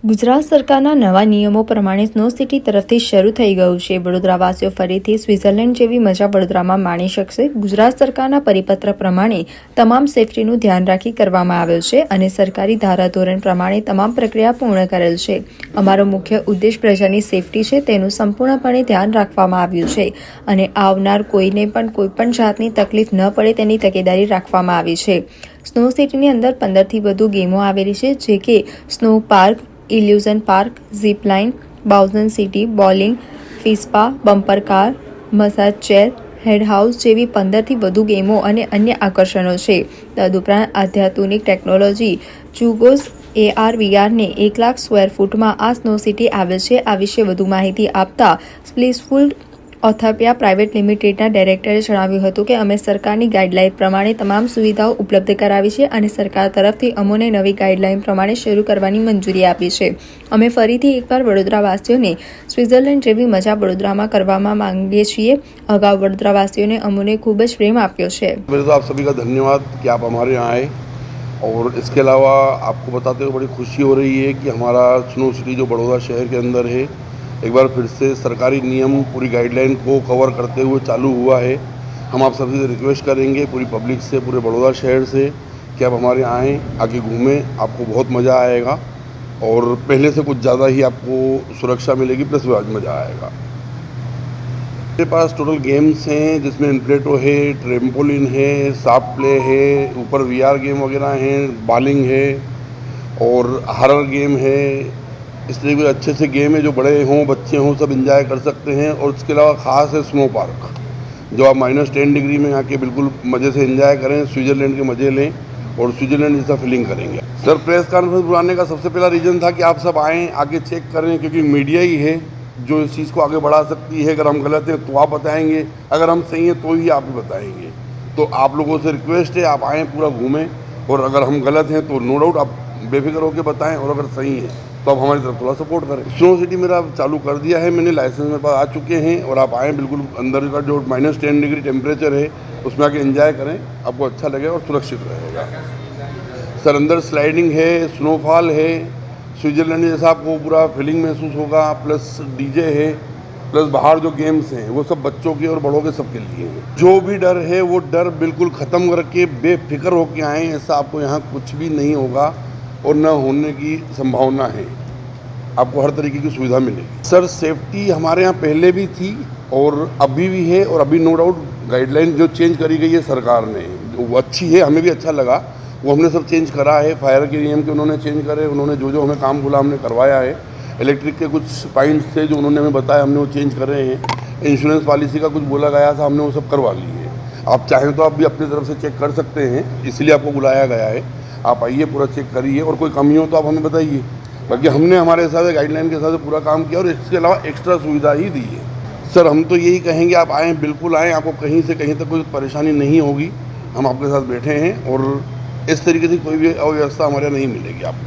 ગુજરાત સરકારના નવા નિયમો પ્રમાણે સ્નો સિટી તરફથી શરૂ થઈ ગયું છે। વડોદરાવાસીઓ ફરીથી સ્વિટ્ઝરલેન્ડ જેવી મજા વડોદરામાં માણી શકશે। ગુજરાત સરકારના પરિપત્ર પ્રમાણે તમામ સેફટીનું ધ્યાન રાખી કરવામાં આવેલ છે અને સરકારી ધારાધોરણ પ્રમાણે તમામ પ્રક્રિયા પૂર્ણ કરેલ છે। અમારો મુખ્ય ઉદ્દેશ પ્રજાની સેફટી છે, તેનું સંપૂર્ણપણે ધ્યાન રાખવામાં આવ્યું છે અને આવનાર કોઈને પણ કોઈપણ જાતની તકલીફ ન પડે તેની તકેદારી રાખવામાં આવી છે। સ્નો સિટીની અંદર 15થી વધુ ગેમો આવેલી છે, જે કે snow park, illusion park, zip line, બાઉઝન city, bowling, fish spa, bumper car, massage chair, head house જેવી 15થી વધુ ગેમો અને અન્ય આકર્ષણો છે। તદુપરાંત અત્યાધુનિક ટેકનોલોજી જુગોઝ AR/VR ને 1 લાખ સ્ક્વેર ફૂટમાં આ સ્નો સિટી આવેલ છે। આ વિશે વધુ માહિતી આપતા સ્પ્લિસફુલ ઓથોપિયા પ્રાઇવેટ લિમિટેડના ડાયરેક્ટરે જણાવ્યું હતું કે અમે સરકારની ગાઈડલાઇન પ્રમાણે તમામ સુવિધાઓ ઉપલબ્ધ કરાવી છે અને સરકાર તરફથી અમોને નવી ગાઈડલાઇન પ્રમાણે શરૂ કરવાની મંજૂરી આપી છે। અમે ફરીથી એકવાર વડોદરાવાસીઓને સ્વિટ્ઝરલેન્ડ જેવી મજા વડોદરામાં કરવામાં માંગીએ છીએ। અગાઉ વડોદરાવાસીઓને અમોને ખૂબ જ પ્રેમ આપ્યો છે। पहले तो आप सभी का धन्यवाद कि आप हमारे यहाँ आए, और इसके अलावा आपको बताते हुए बड़ी खुशी हो रही है कि हमारा स्नो सिटी जो बड़ौदा शहर के अंदर है, एक बार फिर से सरकारी नियम पूरी गाइडलाइन को कवर करते हुए चालू हुआ है। हम आप सभी से रिक्वेस्ट करेंगे, पूरी पब्लिक से, पूरे बड़ौदा शहर से, कि आप हमारे यहाँ आएँ, आके घूमें, आपको बहुत मज़ा आएगा और पहले से कुछ ज़्यादा ही आपको सुरक्षा मिलेगी, प्लस मज़ा आएगा। मेरे पास टोटल गेम्स हैं, जिसमें इनप्लेटो है, ट्रेम्पोलिन है, सॉफ्ट प्ले है, ऊपर VR गेम वगैरह हैं, बॉलिंग है और हॉरर गेम है। इस तरीके के अच्छे से गेम है जो बड़े हों बच्चे हों सब एंजॉय कर सकते हैं। और इसके अलावा ख़ास है स्नो पार्क, जो आप -10 डिग्री में आके बिल्कुल मज़े से एंजॉय करें, स्विट्ज़रलैंड के मज़े लें और स्विट्ज़रलैंड जैसा फीलिंग करेंगे। सर, प्रेस कॉन्फ्रेंस बुलाने का सबसे पहला रीज़न था कि आप सब आएँ, आके चेक करें, क्योंकि मीडिया ही है जो इस चीज़ को आगे बढ़ा सकती है। अगर हम गलत हैं तो आप बताएंगे, अगर हम सही हैं तो ही आप ही बताएंगे। तो आप लोगों से रिक्वेस्ट है, आप आएँ, पूरा घूमें, और अगर हम गलत हैं तो नो डाउट आप बेफिक्र होकर बताएं, और अगर सही है तो आप हमारी तरफ थोड़ा सपोर्ट करें। स्नो सिटी मेरा चालू कर दिया है मैंने, लाइसेंस मेरे पास आ चुके हैं, और आप आएँ, बिल्कुल अंदर का जो -10 डिग्री टेम्परेचर है उसमें आके एंजॉय करें, आपको अच्छा लगेगा और सुरक्षित रहेगा। सर, अंदर स्लाइडिंग है, स्नोफॉल है, स्विट्ज़रलैंड जैसा आपको पूरा फीलिंग महसूस होगा, प्लस डीजे है, प्लस बाहर जो गेम्स हैं वो सब बच्चों के और बड़ों के सबके लिए हैं। जो भी डर है वो डर बिल्कुल ख़त्म करके बेफिक्र होके आएँ, ऐसा आपको यहाँ कुछ भी नहीं होगा और न होने की संभावना है। आपको हर तरीके की सुविधा मिलेगी। सर, सेफ्टी हमारे यहाँ पहले भी थी और अभी भी है, और अभी नो डाउट गाइडलाइन जो चेंज करी गई है सरकार ने, वो अच्छी है, हमें भी अच्छा लगा, वो हमने सब चेंज करा है। फायर के नियम के उन्होंने चेंज करे, उन्होंने जो हमें काम बोला हमने करवाया है। इलेक्ट्रिक के कुछ पॉइंट्स थे जो उन्होंने हमें बताया, हमने वो चेंज कर रहे हैं। इंश्योरेंस पॉलिसी का कुछ बोला गया था, हमने वो सब करवा ली है। आप चाहें तो आप भी अपनी तरफ से चेक कर सकते हैं, इसलिए आपको बुलाया गया है। आप आइए, पूरा चेक करिए, और कोई कमी हो तो आप हमें बताइए। बाकी हमने हमारे हिसाब से गाइडलाइन के हिसाब से पूरा काम किया और इसके अलावा एक्स्ट्रा सुविधा ही दी है। सर, हम तो यही कहेंगे, आप आएँ, बिल्कुल आएँ, आपको कहीं से कहीं तक कोई परेशानी नहीं होगी। हम आपके साथ बैठे हैं और इस तरीके से कोई भी अव्यवस्था हमारे यहाँ नहीं मिलेगी आपको।